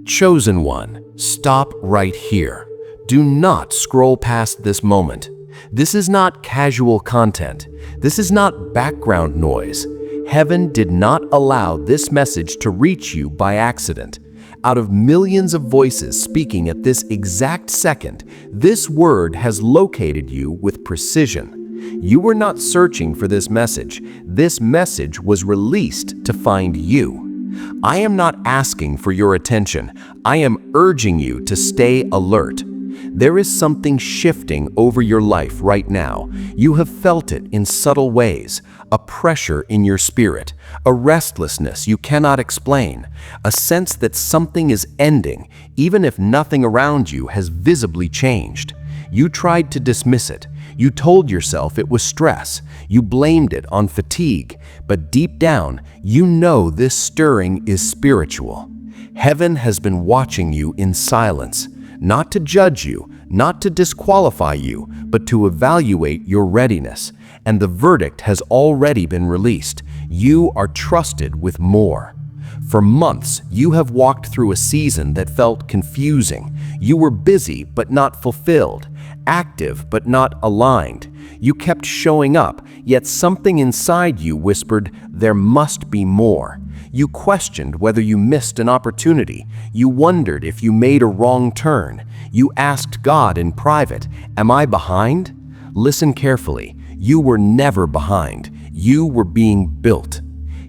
Chosen one, stop right here. Do not scroll past this moment. This is not casual content. This is not background noise. Heaven did not allow this message to reach you by accident. Out of millions of voices speaking at this exact second, this word has located you with precision. You were not searching for this message. This message was released to find you. I am not asking for your attention. I am urging you to stay alert. There is something shifting over your life right now. You have felt it in subtle ways, a pressure in your spirit, a restlessness you cannot explain, a sense that something is ending, even if nothing around you has visibly changed. You tried to dismiss it. You told yourself it was stress. You blamed it on fatigue. But deep down, you know this stirring is spiritual. Heaven has been watching you in silence, not to judge you, not to disqualify you, but to evaluate your readiness. And the verdict has already been released. You are trusted with more. For months, you have walked through a season that felt confusing. You were busy but not fulfilled, active but not aligned. You kept showing up, yet something inside you whispered, there must be more. You questioned whether you missed an opportunity. You wondered if you made a wrong turn. You asked God in private, am I behind? Listen carefully. You were never behind. You were being built.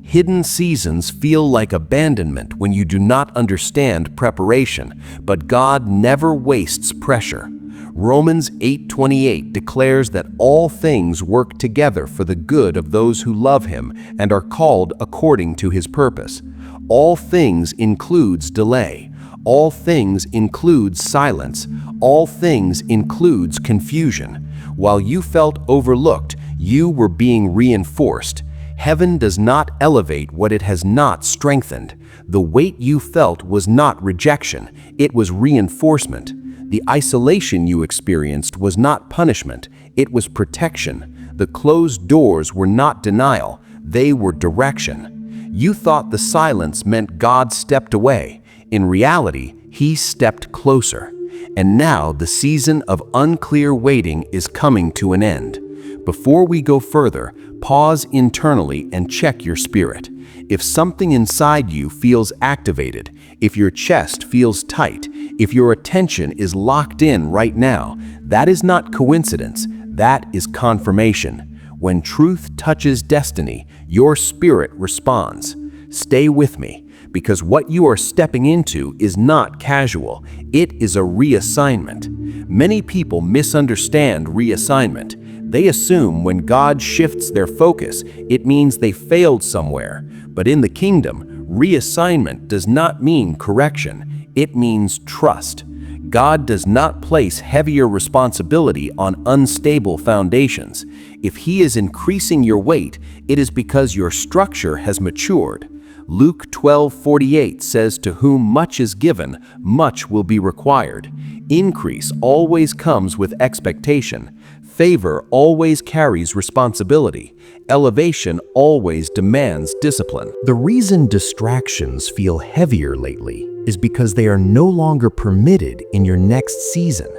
Hidden seasons feel like abandonment when you do not understand preparation, but God never wastes pressure. Romans 8:28 declares that all things work together for the good of those who love Him and are called according to His purpose. All things includes delay. All things includes silence. All things includes confusion. While you felt overlooked, you were being reinforced. Heaven does not elevate what it has not strengthened. The weight you felt was not rejection, it was reinforcement. The isolation you experienced was not punishment, it was protection. The closed doors were not denial, they were direction. You thought the silence meant God stepped away. In reality, He stepped closer. And now the season of unclear waiting is coming to an end. Before we go further, pause internally and check your spirit. If something inside you feels activated, if your chest feels tight, if your attention is locked in right now, that is not coincidence, that is confirmation. When truth touches destiny, your spirit responds. Stay with me, because what you are stepping into is not casual, it is a reassignment. Many people misunderstand reassignment. They assume when God shifts their focus, it means they failed somewhere. But in the kingdom, reassignment does not mean correction. It means trust. God does not place heavier responsibility on unstable foundations. If He is increasing your weight, it is because your structure has matured. Luke 12:48 says, to whom much is given, much will be required. Increase always comes with expectation. Favor always carries responsibility. Elevation always demands discipline. The reason distractions feel heavier lately is because they are no longer permitted in your next season.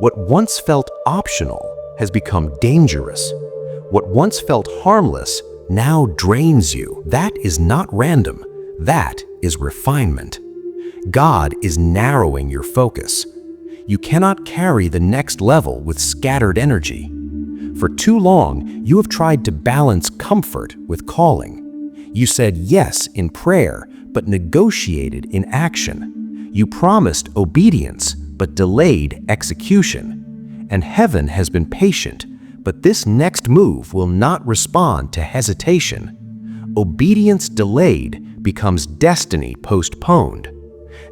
What once felt optional has become dangerous. What once felt harmless now drains you. That is not random. That is refinement. God is narrowing your focus. You cannot carry the next level with scattered energy. For too long, you have tried to balance comfort with calling. You said yes in prayer, but negotiated in action. You promised obedience, but delayed execution. And heaven has been patient, but this next move will not respond to hesitation. Obedience delayed becomes destiny postponed.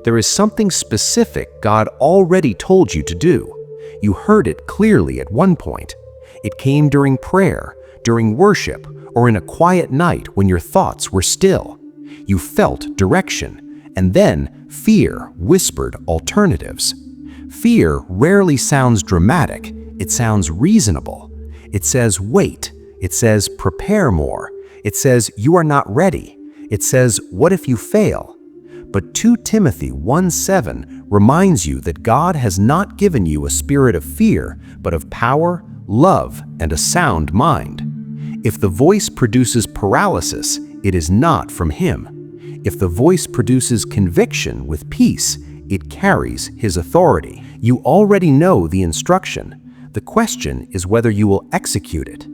There is something specific God already told you to do. You heard it clearly at one point. It came during prayer, during worship, or in a quiet night when your thoughts were still. You felt direction, and then fear whispered alternatives. Fear rarely sounds dramatic, it sounds reasonable. It says wait, it says prepare more, it says you are not ready, it says what if you fail? But 2 Timothy 1:7 reminds you that God has not given you a spirit of fear, but of power, love, and a sound mind. If the voice produces paralysis, it is not from Him. If the voice produces conviction with peace, it carries His authority. You already know the instruction. The question is whether you will execute it.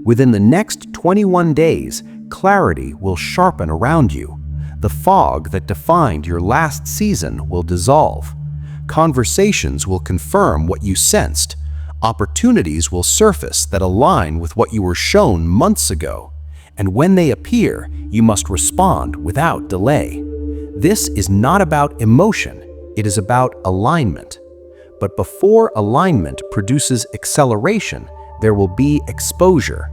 Within the next 21 days, clarity will sharpen around you. The fog that defined your last season will dissolve. Conversations will confirm what you sensed. Opportunities will surface that align with what you were shown months ago. And when they appear, you must respond without delay. This is not about emotion, it is about alignment. But before alignment produces acceleration, there will be exposure.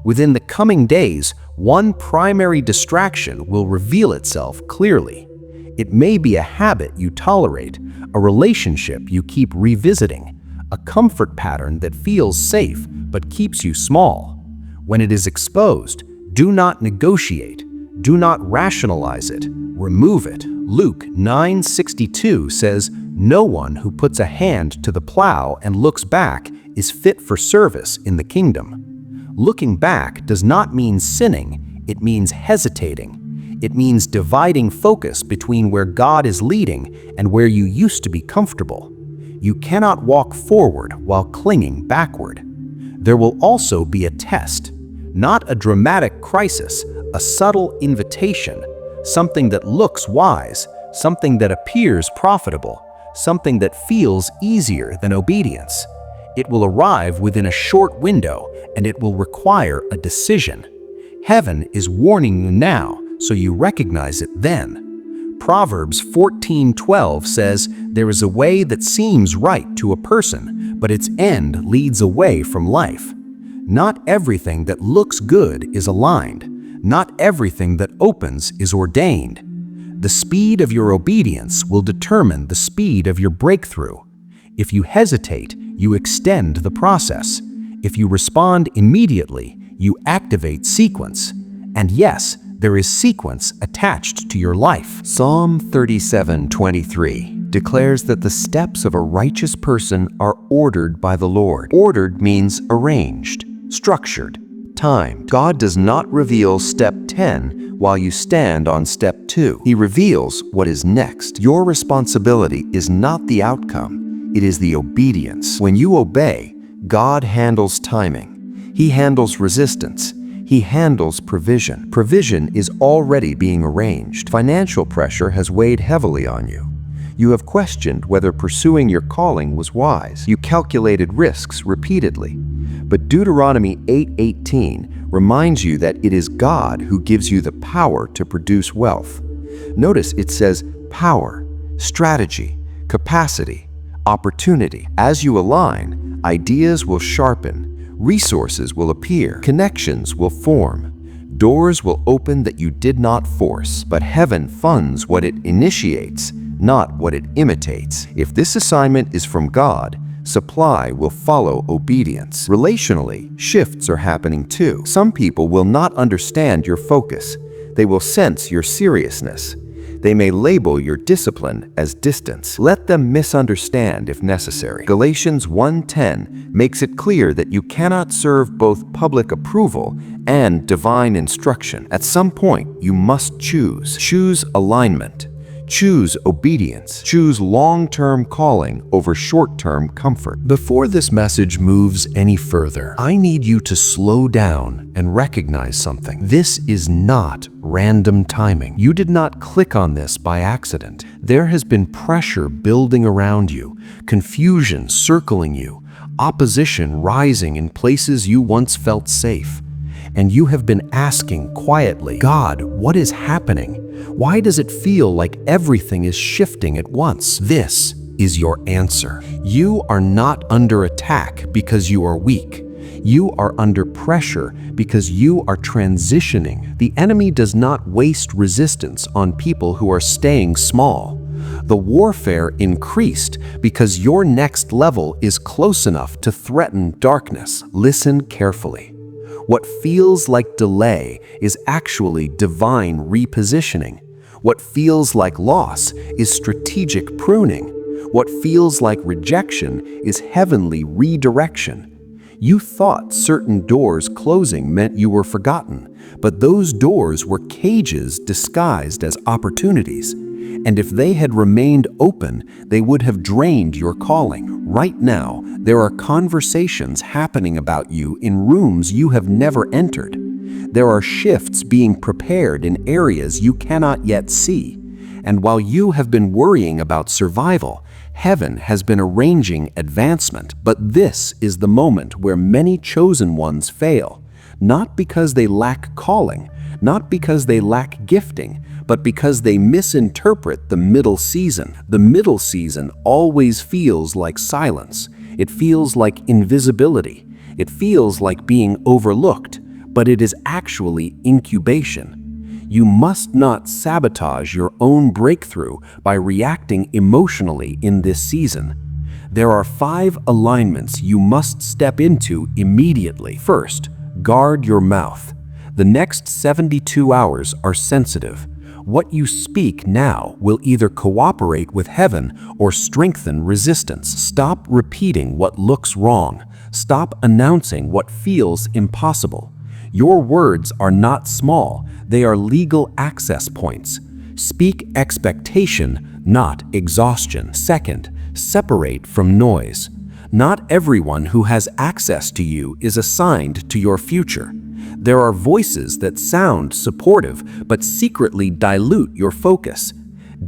Within the coming days, one primary distraction will reveal itself clearly. It may be a habit you tolerate, a relationship you keep revisiting, a comfort pattern that feels safe but keeps you small. When it is exposed, do not negotiate. Do not rationalize it. Remove it. Luke 9:62 says, "No one who puts a hand to the plow and looks back is fit for service in the kingdom." Looking back does not mean sinning, it means hesitating. It means dividing focus between where God is leading and where you used to be comfortable. You cannot walk forward while clinging backward. There will also be a test, not a dramatic crisis, a subtle invitation, something that looks wise, something that appears profitable, something that feels easier than obedience. It will arrive within a short window, and it will require a decision. Heaven is warning you now, so you recognize it then. Proverbs 14:12 says, "There is a way that seems right to a person, but its end leads away from life." Not everything that looks good is aligned. Not everything that opens is ordained. The speed of your obedience will determine the speed of your breakthrough. If you hesitate, you extend the process. If you respond immediately, you activate sequence. And yes, there is sequence attached to your life. Psalm 37:23 declares that the steps of a righteous person are ordered by the Lord. Ordered means arranged, structured, timed. God does not reveal step 10 while you stand on step 2. He reveals what is next. Your responsibility is not the outcome, it is the obedience. When you obey, God handles timing. He handles resistance. He handles provision. Provision is already being arranged. Financial pressure has weighed heavily on you. You have questioned whether pursuing your calling was wise. You calculated risks repeatedly. But Deuteronomy 8:18 reminds you that it is God who gives you the power to produce wealth. Notice it says power, strategy, capacity, opportunity. As you align, ideas will sharpen, resources will appear, connections will form, doors will open that you did not force. But heaven funds what it initiates, not what it imitates. If this assignment is from God, supply will follow obedience. Relationally, shifts are happening too. Some people will not understand your focus. They will sense your seriousness. They may label your discipline as distance. Let them misunderstand if necessary. Galatians 1:10 makes it clear that you cannot serve both public approval and divine instruction. At some point, you must choose. Choose alignment. Choose obedience. Choose long-term calling over short-term comfort. Before this message moves any further, I need you to slow down and recognize something. This is not random timing. You did not click on this by accident. There has been pressure building around you, confusion circling you, opposition rising in places you once felt safe. And you have been asking quietly, God, what is happening? Why does it feel like everything is shifting at once? This is your answer. You are not under attack because you are weak. You are under pressure because you are transitioning. The enemy does not waste resistance on people who are staying small. The warfare increased because your next level is close enough to threaten darkness. Listen carefully. What feels like delay is actually divine repositioning. What feels like loss is strategic pruning. What feels like rejection is heavenly redirection. You thought certain doors closing meant you were forgotten, but those doors were cages disguised as opportunities. And if they had remained open, they would have drained your calling. Right now, there are conversations happening about you in rooms you have never entered. There are shifts being prepared in areas you cannot yet see. And while you have been worrying about survival, heaven has been arranging advancement. But this is the moment where many chosen ones fail, not because they lack calling, not because they lack gifting, but because they misinterpret the middle season. The middle season always feels like silence. It feels like invisibility. It feels like being overlooked, but it is actually incubation. You must not sabotage your own breakthrough by reacting emotionally in this season. There are 5 alignments you must step into immediately. First, guard your mouth. The next 72 hours are sensitive. What you speak now will either cooperate with heaven or strengthen resistance. Stop repeating what looks wrong. Stop announcing what feels impossible. Your words are not small, they are legal access points. Speak expectation, not exhaustion. Second, separate from noise. Not everyone who has access to you is assigned to your future. There are voices that sound supportive but secretly dilute your focus.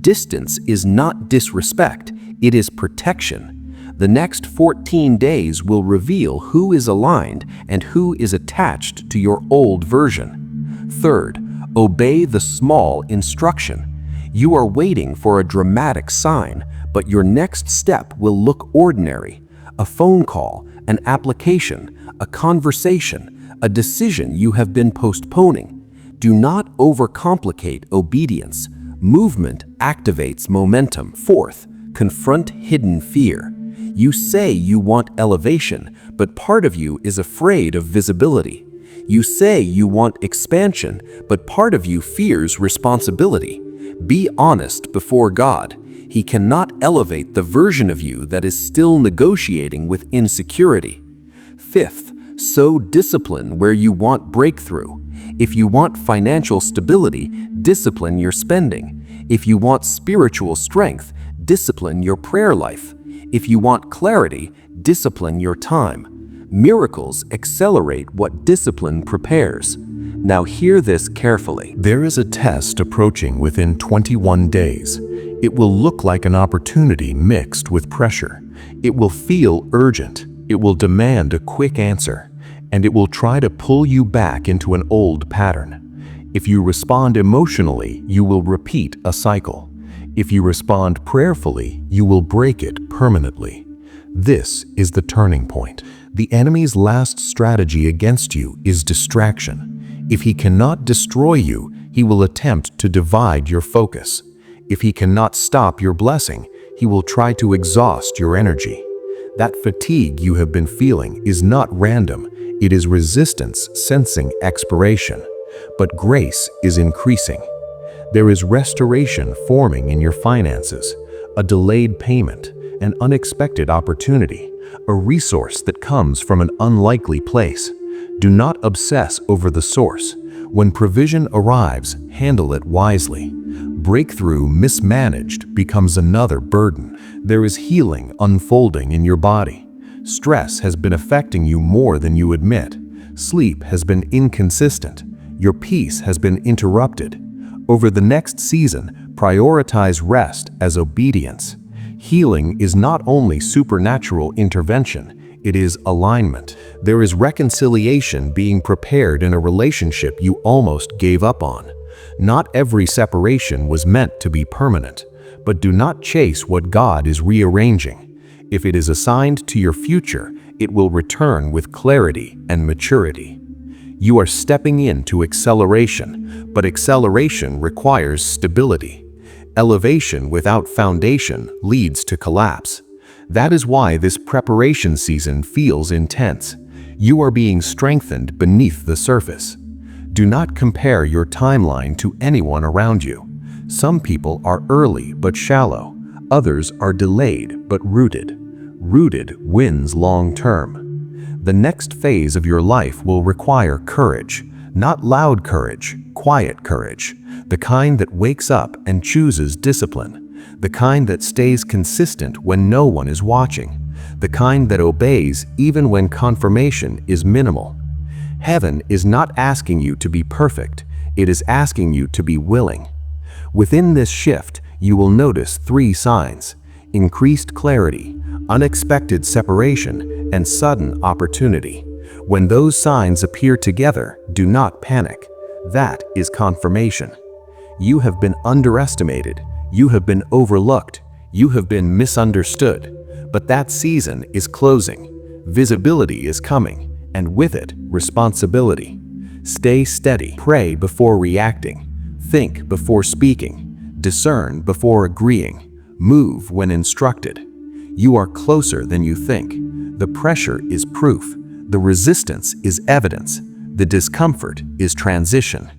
Distance is not disrespect, it is protection. The next 14 days will reveal who is aligned and who is attached to your old version. Third, obey the small instruction. You are waiting for a dramatic sign, but your next step will look ordinary. A phone call, an application, a conversation, a decision you have been postponing. Do not overcomplicate obedience. Movement activates momentum. Fourth, confront hidden fear. You say you want elevation, but part of you is afraid of visibility. You say you want expansion, but part of you fears responsibility. Be honest before God. He cannot elevate the version of you that is still negotiating with insecurity. Fifth, sow discipline where you want breakthrough. If you want financial stability, discipline your spending. If you want spiritual strength, discipline your prayer life. If you want clarity, discipline your time. Miracles accelerate what discipline prepares. Now hear this carefully. There is a test approaching within 21 days. It will look like an opportunity mixed with pressure. It will feel urgent. It will demand a quick answer. And it will try to pull you back into an old pattern. If you respond emotionally, you will repeat a cycle. If you respond prayerfully, you will break it permanently. This is the turning point. The enemy's last strategy against you is distraction. If he cannot destroy you, he will attempt to divide your focus. If he cannot stop your blessing, he will try to exhaust your energy. That fatigue you have been feeling is not random. It is resistance sensing expiration. But grace is increasing. There is restoration forming in your finances, a delayed payment, an unexpected opportunity, a resource that comes from an unlikely place. Do not obsess over the source. When provision arrives, handle it wisely. Breakthrough mismanaged becomes another burden. There is healing unfolding in your body. Stress has been affecting you more than you admit. Sleep has been inconsistent. Your peace has been interrupted. Over the next season, prioritize rest as obedience. Healing is not only supernatural intervention, it is alignment. There is reconciliation being prepared in a relationship you almost gave up on. Not every separation was meant to be permanent, but do not chase what God is rearranging. If it is assigned to your future, it will return with clarity and maturity. You are stepping into acceleration, but acceleration requires stability. Elevation without foundation leads to collapse. That is why this preparation season feels intense. You are being strengthened beneath the surface. Do not compare your timeline to anyone around you. Some people are early but shallow. Others are delayed but rooted. Rooted wins long term. The next phase of your life will require courage. Not loud courage, quiet courage. The kind that wakes up and chooses discipline. The kind that stays consistent when no one is watching. The kind that obeys even when confirmation is minimal. Heaven is not asking you to be perfect. It is asking you to be willing. Within this shift, you will notice 3 signs: increased clarity, unexpected separation, and sudden opportunity. When those signs appear together, do not panic. That is confirmation. You have been underestimated. You have been overlooked. You have been misunderstood. But that season is closing. Visibility is coming, and with it, responsibility. Stay steady. Pray before reacting. Think before speaking. Discern before agreeing. Move when instructed. You are closer than you think. The pressure is proof. The resistance is evidence. The discomfort is transition.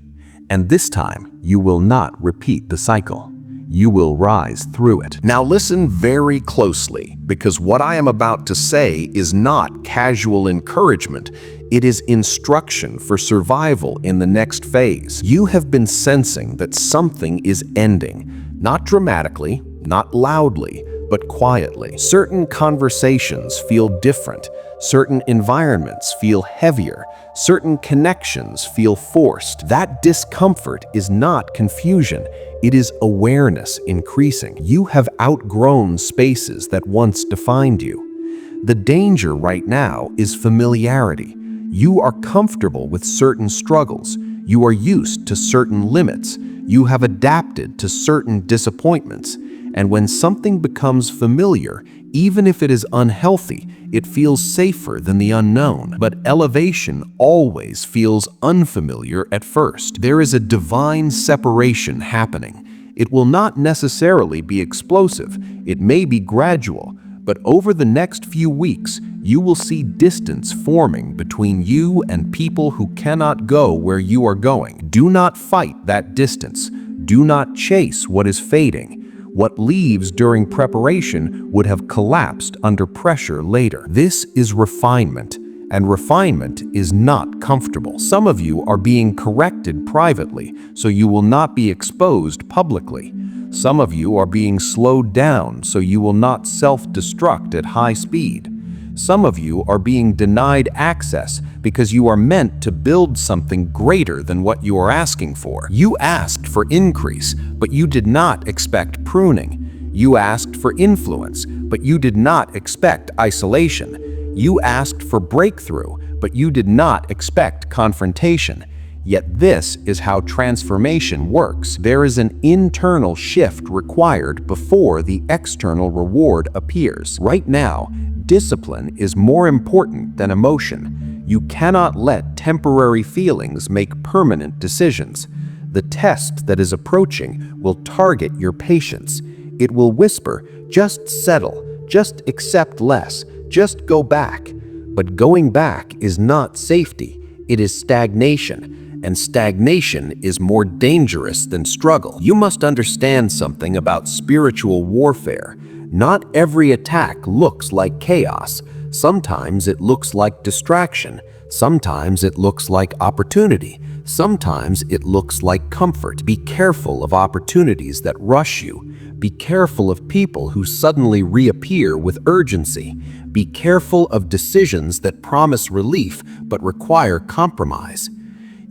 And this time, you will not repeat the cycle. You will rise through it. Now listen very closely, because what I am about to say is not casual encouragement. It is instruction for survival in the next phase. You have been sensing that something is ending, not dramatically, not loudly, but quietly. Certain conversations feel different. Certain environments feel heavier. Certain connections feel forced. That discomfort is not confusion. It is awareness increasing. You have outgrown spaces that once defined you. The danger right now is familiarity. You are comfortable with certain struggles. You are used to certain limits. You have adapted to certain disappointments. And when something becomes familiar, even if it is unhealthy, it feels safer than the unknown. But elevation always feels unfamiliar at first. There is a divine separation happening. It will not necessarily be explosive. It may be gradual. But over the next few weeks, you will see distance forming between you and people who cannot go where you are going. Do not fight that distance. Do not chase what is fading. What leaves during preparation would have collapsed under pressure later. This is refinement, and refinement is not comfortable. Some of you are being corrected privately, so you will not be exposed publicly. Some of you are being slowed down, so you will not self-destruct at high speed. Some of you are being denied access because you are meant to build something greater than what you are asking for. You asked for increase, but you did not expect pruning. You asked for influence, but you did not expect isolation. You asked for breakthrough, but you did not expect confrontation. Yet this is how transformation works. There is an internal shift required before the external reward appears. Right now, discipline is more important than emotion. You cannot let temporary feelings make permanent decisions. The test that is approaching will target your patience. It will whisper, just settle, just accept less, just go back. But going back is not safety, it is stagnation. And stagnation is more dangerous than struggle. You must understand something about spiritual warfare. Not every attack looks like chaos. Sometimes it looks like distraction. Sometimes it looks like opportunity. Sometimes it looks like comfort. Be careful of opportunities that rush you. Be careful of people who suddenly reappear with urgency. Be careful of decisions that promise relief but require compromise.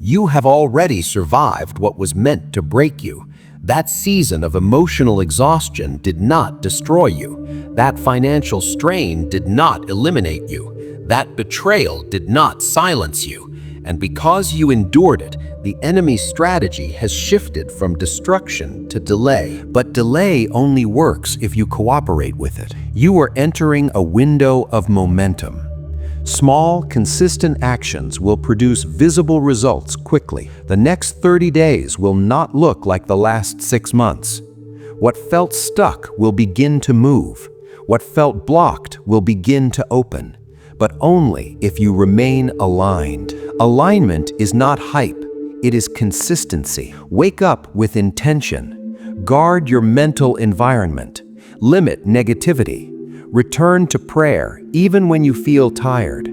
You have already survived what was meant to break you. That season of emotional exhaustion did not destroy you. That financial strain did not eliminate you. That betrayal did not silence you. And because you endured it, the enemy's strategy has shifted from destruction to delay. But delay only works if you cooperate with it. You are entering a window of momentum. Small, consistent actions will produce visible results quickly. The next 30 days will not look like the last 6 months. What felt stuck will begin to move. What felt blocked will begin to open. But only if you remain aligned. Alignment is not hype. It is consistency. Wake up with intention. Guard your mental environment. Limit negativity. Return to prayer even when you feel tired.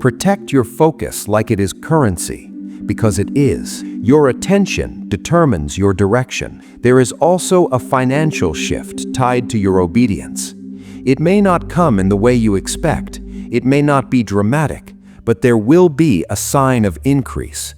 Protect your focus like it is currency, because it is. Your attention determines your direction. There is also a financial shift tied to your obedience. It may not come in the way you expect. It may not be dramatic, but there will be a sign of increase.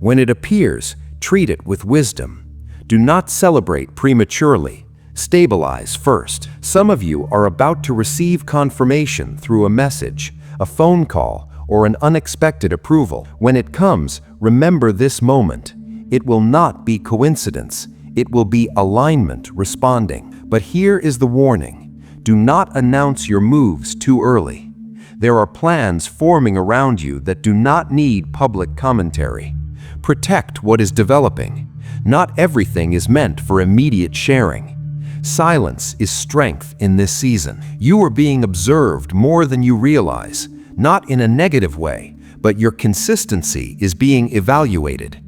When it appears, treat it with wisdom. Do not celebrate prematurely. Stabilize first. Some of you are about to receive confirmation through a message, a phone call, or an unexpected approval. When it comes, remember this moment. It will not be coincidence. It will be alignment responding. But here is the warning. Do not announce your moves too early. There are plans forming around you that do not need public commentary. Protect what is developing. Not everything is meant for immediate sharing. Silence is strength in this season. You are being observed more than you realize, not in a negative way, but your consistency is being evaluated.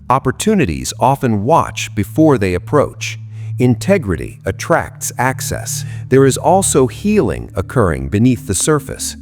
Opportunities often watch before they approach. Integrity attracts access. There is also healing occurring beneath the surface.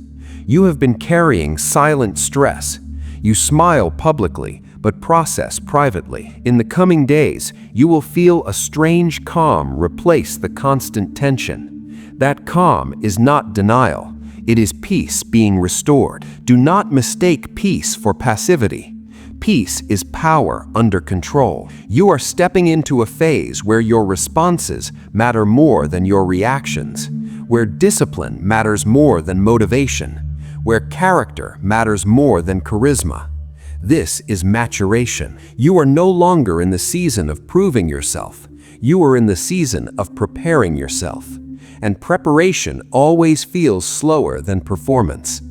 You have been carrying silent stress. You smile publicly, but process privately. In the coming days, you will feel a strange calm replace the constant tension. That calm is not denial. It is peace being restored. Do not mistake peace for passivity. Peace is power under control. You are stepping into a phase where your responses matter more than your reactions, where discipline matters more than motivation, where character matters more than charisma. This is maturation. You are no longer in the season of proving yourself. You are in the season of preparing yourself. And preparation always feels slower than performance.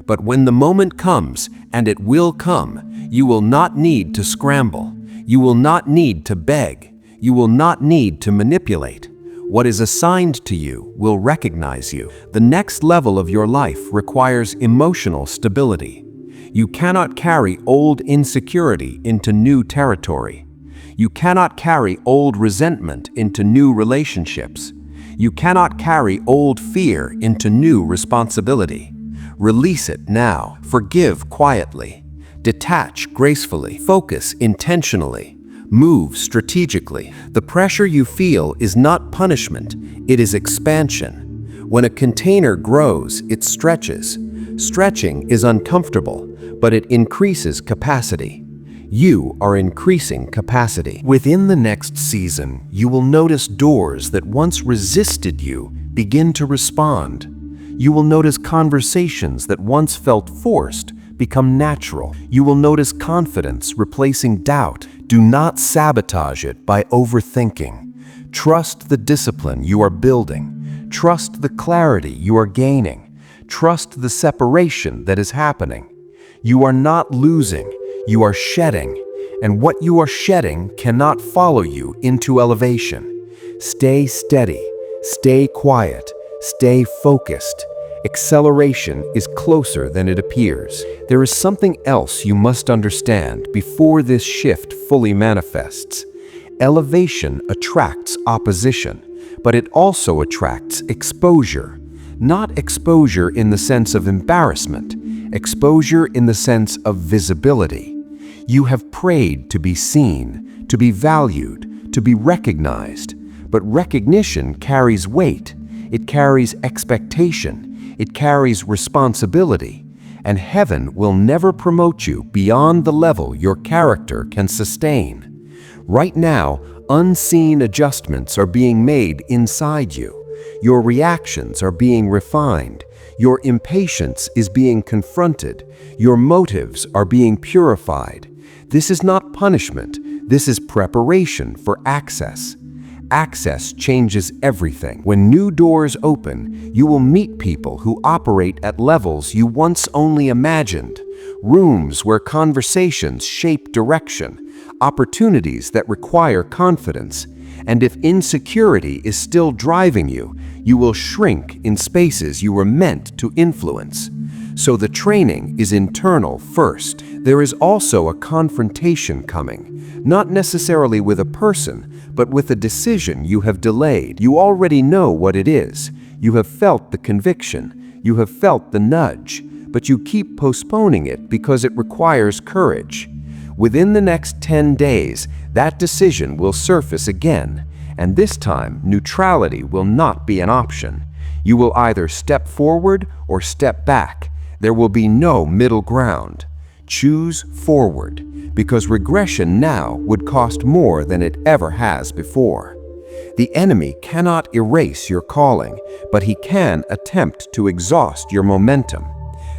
But when the moment comes, and it will come, you will not need to scramble. You will not need to beg. You will not need to manipulate. What is assigned to you will recognize you. The next level of your life requires emotional stability. You cannot carry old insecurity into new territory. You cannot carry old resentment into new relationships. You cannot carry old fear into new responsibility. Release it now. Forgive quietly. Detach gracefully. Focus intentionally. Move strategically. The pressure you feel is not punishment, it is expansion. When a container grows, it stretches. Stretching is uncomfortable, but it increases capacity. You are increasing capacity. Within the next season, you will notice doors that once resisted you begin to respond. You will notice conversations that once felt forced become natural. You will notice confidence replacing doubt. Do not sabotage it by overthinking. Trust the discipline you are building. Trust the clarity you are gaining. Trust the separation that is happening. You are not losing, you are shedding, and what you are shedding cannot follow you into elevation. Stay steady, stay quiet, stay focused. Acceleration is closer than it appears. There is something else you must understand before this shift fully manifests. Elevation attracts opposition, but it also attracts exposure. Not exposure in the sense of embarrassment, exposure in the sense of visibility. You have prayed to be seen, to be valued, to be recognized, but recognition carries weight. It carries expectation. It carries responsibility, and heaven will never promote you beyond the level your character can sustain. Right now, unseen adjustments are being made inside you. Your reactions are being refined. Your impatience is being confronted. Your motives are being purified. This is not punishment. This is preparation for access. Access changes everything. When new doors open, you will meet people who operate at levels you once only imagined. Rooms where conversations shape direction. Opportunities that require confidence. And if insecurity is still driving you, you will shrink in spaces you were meant to influence. So the training is internal first. There is also a confrontation coming, not necessarily with a person, but with a decision you have delayed. You already know what it is. You have felt the conviction. You have felt the nudge, but you keep postponing it because it requires courage. Within the next 10 days, that decision will surface again, and this time, neutrality will not be an option. You will either step forward or step back. There will be no middle ground. Choose forward, because regression now would cost more than it ever has before. The enemy cannot erase your calling, but he can attempt to exhaust your momentum.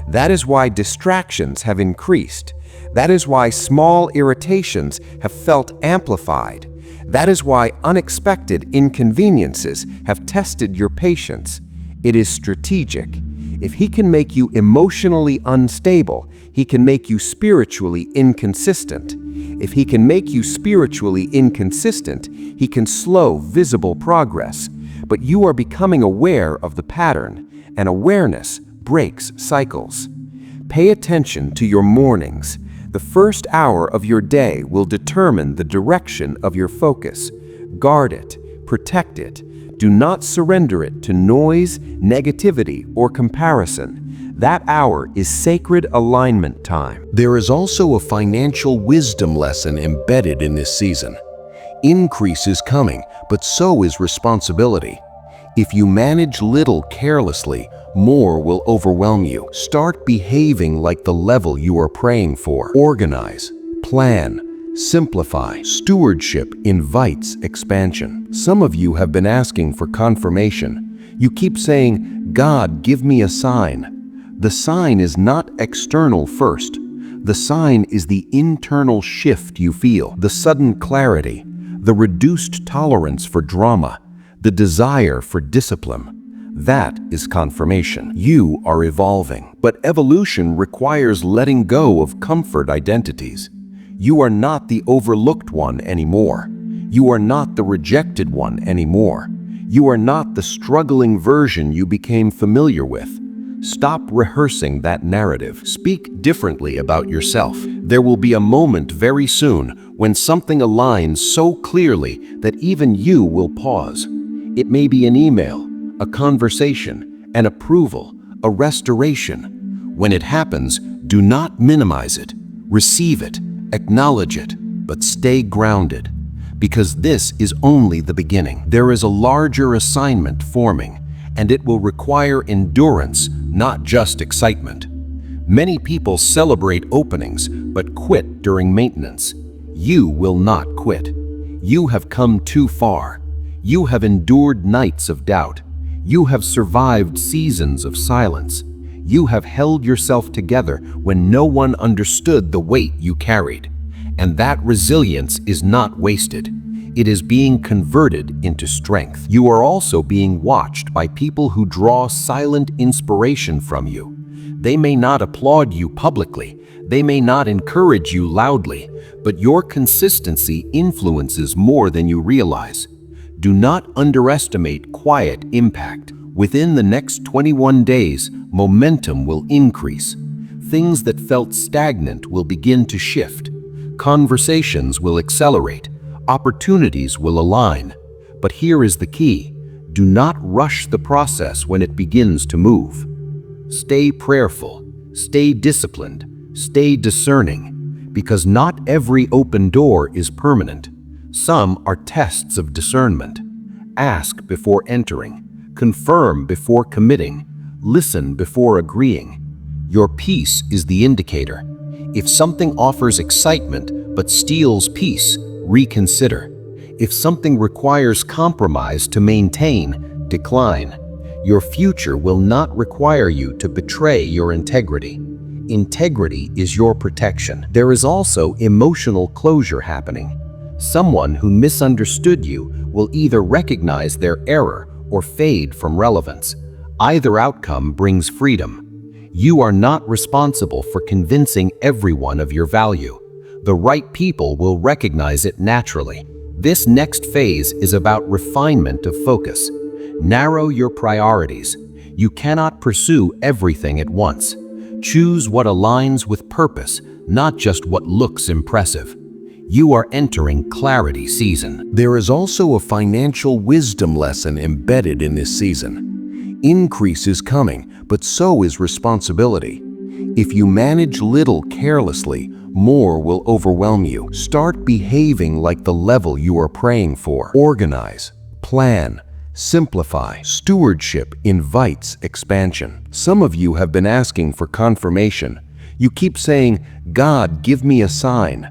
That is why distractions have increased. That is why small irritations have felt amplified. That is why unexpected inconveniences have tested your patience. It is strategic. If he can make you emotionally unstable, he can make you spiritually inconsistent. If he can make you spiritually inconsistent, he can slow visible progress. But you are becoming aware of the pattern, and awareness breaks cycles. Pay attention to your mornings. The first hour of your day will determine the direction of your focus. Guard it, protect it. Do not surrender it to noise, negativity, or comparison. That hour is sacred alignment time. There is also a financial wisdom lesson embedded in this season. Increase is coming, but so is responsibility. If you manage little carelessly, more will overwhelm you. Start behaving like the level you are praying for. Organize, plan, simplify. Stewardship invites expansion. Some of you have been asking for confirmation. You keep saying, "God, give me a sign." The sign is not external first. The sign is the internal shift you feel, the sudden clarity, the reduced tolerance for drama, the desire for discipline. That is confirmation. You are evolving. But evolution requires letting go of comfort identities. You are not the overlooked one anymore. You are not the rejected one anymore. You are not the struggling version you became familiar with. Stop rehearsing that narrative. Speak differently about yourself. There will be a moment very soon when something aligns so clearly that even you will pause. It may be an email, a conversation, an approval, a restoration. When it happens, do not minimize it. Receive it, acknowledge it, but stay grounded. Because this is only the beginning. There is a larger assignment forming, and it will require endurance, not just excitement. Many people celebrate openings, but quit during maintenance. You will not quit. You have come too far. You have endured nights of doubt. You have survived seasons of silence. You have held yourself together when no one understood the weight you carried. And that resilience is not wasted. It is being converted into strength. You are also being watched by people who draw silent inspiration from you. They may not applaud you publicly. They may not encourage you loudly, but your consistency influences more than you realize. Do not underestimate quiet impact. Within the next 21 days, momentum will increase. Things that felt stagnant will begin to shift. Conversations will accelerate. Opportunities will align. But here is the key. Do not rush the process when it begins to move. Stay prayerful. Stay disciplined. Stay discerning. Because not every open door is permanent. Some are tests of discernment. Ask before entering. Confirm before committing. Listen before agreeing. Your peace is the indicator. If something offers excitement but steals peace, reconsider. If something requires compromise to maintain, decline. Your future will not require you to betray your integrity. Integrity is your protection. There is also emotional closure happening. Someone who misunderstood you will either recognize their error or fade from relevance. Either outcome brings freedom. You are not responsible for convincing everyone of your value. The right people will recognize it naturally. This next phase is about refinement of focus. Narrow your priorities. You cannot pursue everything at once. Choose what aligns with purpose, not just what looks impressive. You are entering clarity season. There is also a financial wisdom lesson embedded in this season. Increase is coming, but so is responsibility. If you manage little carelessly, more will overwhelm you. Start behaving like the level you are praying for. Organize, plan, simplify. Stewardship invites expansion. Some of you have been asking for confirmation. You keep saying, "God, give me a sign."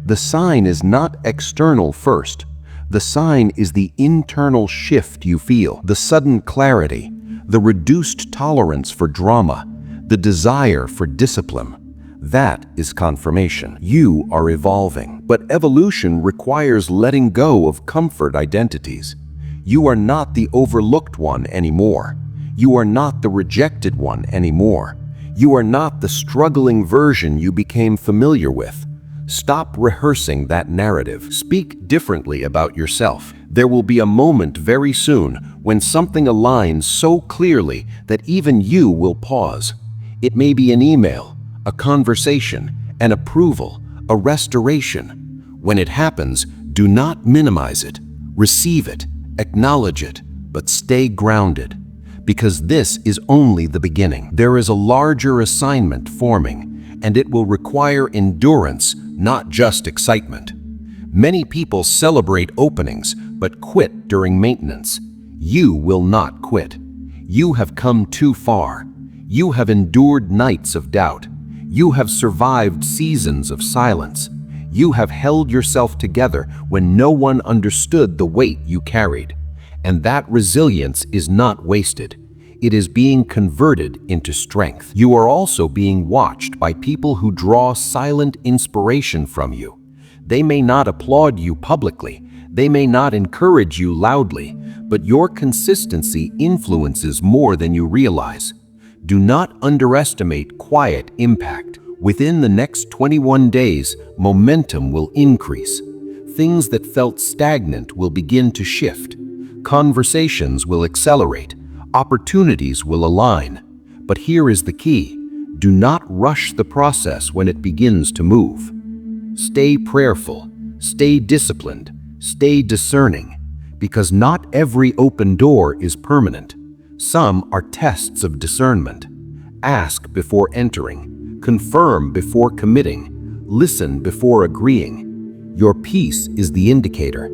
The sign is not external first. The sign is the internal shift you feel, the sudden clarity, the reduced tolerance for drama, the desire for discipline. That is confirmation. You are evolving. But evolution requires letting go of comfort identities. You are not the overlooked one anymore. You are not the rejected one anymore. You are not the struggling version you became familiar with. Stop rehearsing that narrative. Speak differently about yourself. There will be a moment very soon when something aligns so clearly that even you will pause. It may be an email, a conversation, an approval, a restoration. When it happens, do not minimize it. Receive it, acknowledge it, but stay grounded. Because this is only the beginning. There is a larger assignment forming, and it will require endurance, not just excitement. Many people celebrate openings, but quit during maintenance. You will not quit. You have come too far. You have endured nights of doubt. You have survived seasons of silence. You have held yourself together when no one understood the weight you carried. And that resilience is not wasted. It is being converted into strength. You are also being watched by people who draw silent inspiration from you. They may not applaud you publicly, they may not encourage you loudly, but your consistency influences more than you realize. Do not underestimate quiet impact. Within the next 21 days, momentum will increase. Things that felt stagnant will begin to shift. Conversations will accelerate. Opportunities will align. But here is the key. Do not rush the process when it begins to move. Stay prayerful, stay disciplined, stay discerning, because not every open door is permanent. Some are tests of discernment. Ask before entering, confirm before committing, listen before agreeing. Your peace is the indicator.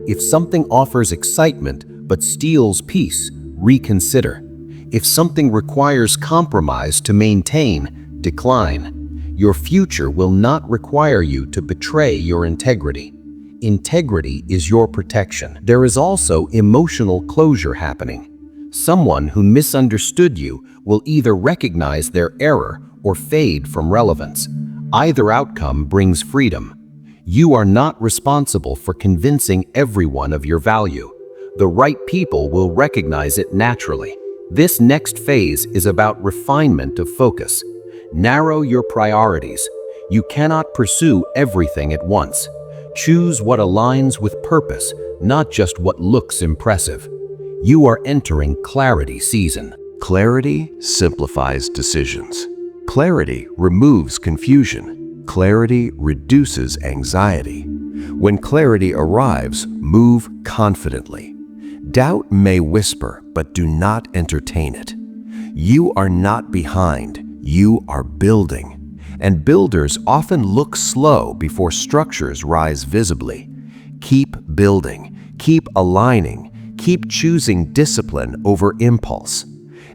If something offers excitement but steals peace, reconsider. If something requires compromise to maintain, decline. Your future will not require you to betray your integrity. Integrity is your protection. There is also emotional closure happening. Someone who misunderstood you will either recognize their error or fade from relevance. Either outcome brings freedom. You are not responsible for convincing everyone of your value. The right people will recognize it naturally. This next phase is about refinement of focus. Narrow your priorities. You cannot pursue everything at once. Choose what aligns with purpose, not just what looks impressive. You are entering clarity season. Clarity simplifies decisions. Clarity removes confusion. Clarity reduces anxiety. When clarity arrives, move confidently. Doubt may whisper, but do not entertain it. You are not behind, you are building. And builders often look slow before structures rise visibly. Keep building, keep aligning, keep choosing discipline over impulse.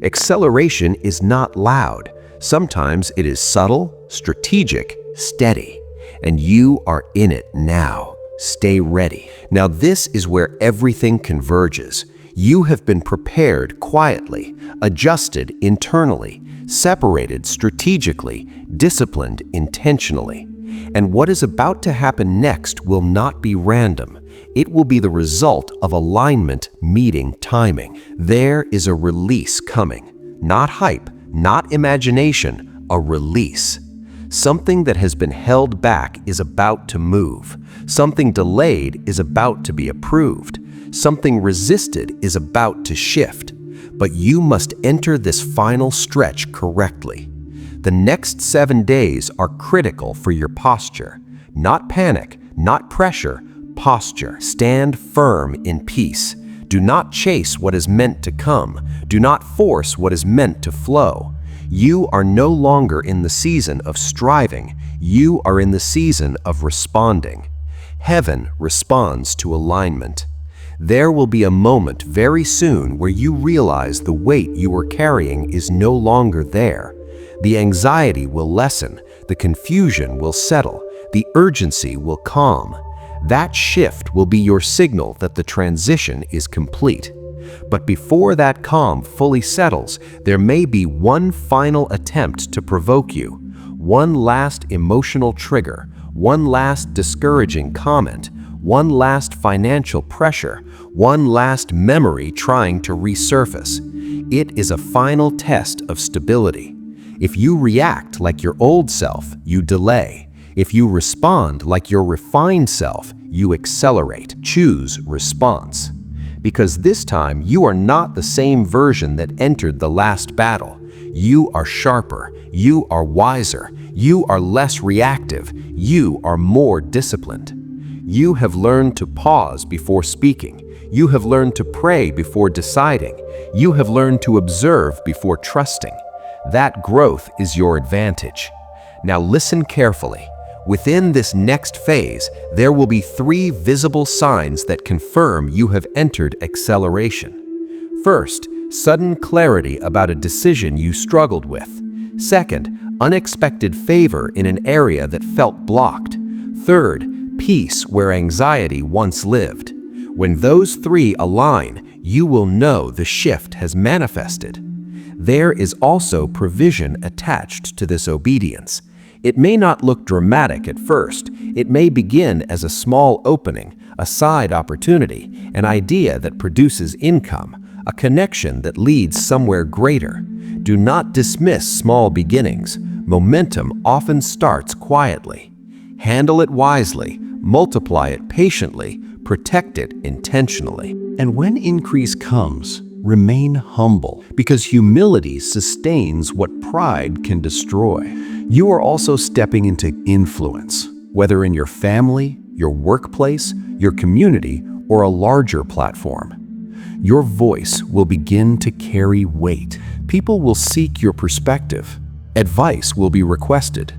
Acceleration is not loud. Sometimes it is subtle, strategic, steady. And you are in it now. Stay ready. Now this is where everything converges. You have been prepared quietly, adjusted internally, separated strategically, disciplined intentionally. And what is about to happen next will not be random. It will be the result of alignment meeting timing. There is a release coming. Not hype, not imagination, a release. Something that has been held back is about to move. Something delayed is about to be approved. Something resisted is about to shift. But you must enter this final stretch correctly. The next 7 days are critical for your posture. Not panic, not pressure, posture. Stand firm in peace. Do not chase what is meant to come. Do not force what is meant to flow. You are no longer in the season of striving. You are in the season of responding. Heaven responds to alignment. There will be a moment very soon where you realize the weight you were carrying is no longer there. The anxiety will lessen, the confusion will settle, the urgency will calm. That shift will be your signal that the transition is complete. But before that calm fully settles, there may be one final attempt to provoke you, one last emotional trigger, one last discouraging comment, one last financial pressure, one last memory trying to resurface. It is a final test of stability. If you react like your old self, you delay. If you respond like your refined self, you accelerate. Choose response. Because this time, you are not the same version that entered the last battle. You are sharper, you are wiser, you are less reactive, you are more disciplined. You have learned to pause before speaking. You have learned to pray before deciding. You have learned to observe before trusting. That growth is your advantage. Now listen carefully. Within this next phase, there will be 3 visible signs that confirm you have entered acceleration. First, sudden clarity about a decision you struggled with. Second, unexpected favor in an area that felt blocked. Third, peace where anxiety once lived. When those 3 align, you will know the shift has manifested. There is also provision attached to this obedience. It may not look dramatic at first. It may begin as a small opening, a side opportunity, an idea that produces income, a connection that leads somewhere greater. Do not dismiss small beginnings. Momentum often starts quietly. Handle it wisely, multiply it patiently, protect it intentionally. And when increase comes, remain humble, because humility sustains what pride can destroy. You are also stepping into influence, whether in your family, your workplace, your community, or a larger platform. Your voice will begin to carry weight. People will seek your perspective. Advice will be requested.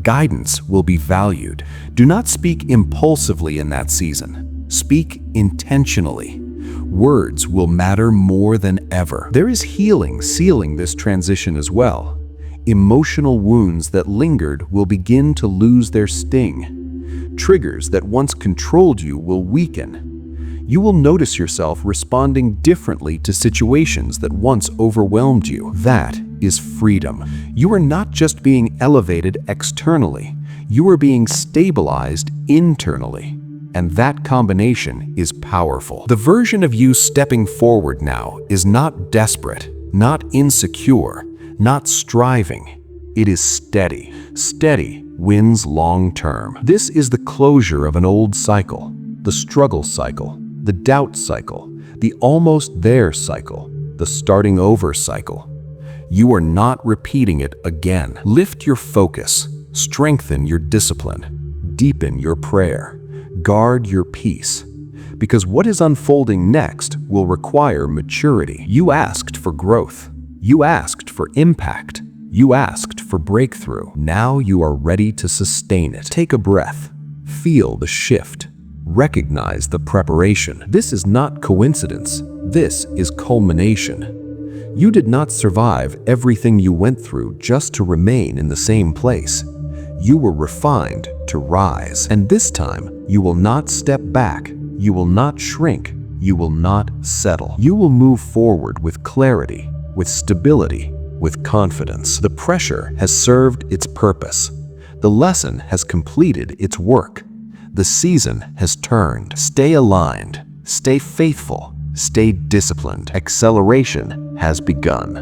Guidance will be valued. Do not speak impulsively in that season. Speak intentionally. Words will matter more than ever. There is healing sealing this transition as well. Emotional wounds that lingered will begin to lose their sting. Triggers that once controlled you will weaken. You will notice yourself responding differently to situations that once overwhelmed you. That is freedom. You are not just being elevated externally, you are being stabilized internally. And that combination is powerful. The version of you stepping forward now is not desperate, not insecure, not striving. It is steady. Steady wins long term. This is the closure of an old cycle, the struggle cycle, the doubt cycle, the almost there cycle, the starting over cycle. You are not repeating it again. Lift your focus, strengthen your discipline, deepen your prayer. Guard your peace, because what is unfolding next will require maturity. You asked for growth. You asked for impact. You asked for breakthrough. Now you are ready to sustain it. Take a breath. Feel the shift. Recognize the preparation. This is not coincidence. This is culmination. You did not survive everything you went through just to remain in the same place. You were refined to rise. And this time, you will not step back. You will not shrink. You will not settle. You will move forward with clarity, with stability, with confidence. The pressure has served its purpose. The lesson has completed its work. The season has turned. Stay aligned. Stay faithful. Stay disciplined. Acceleration has begun.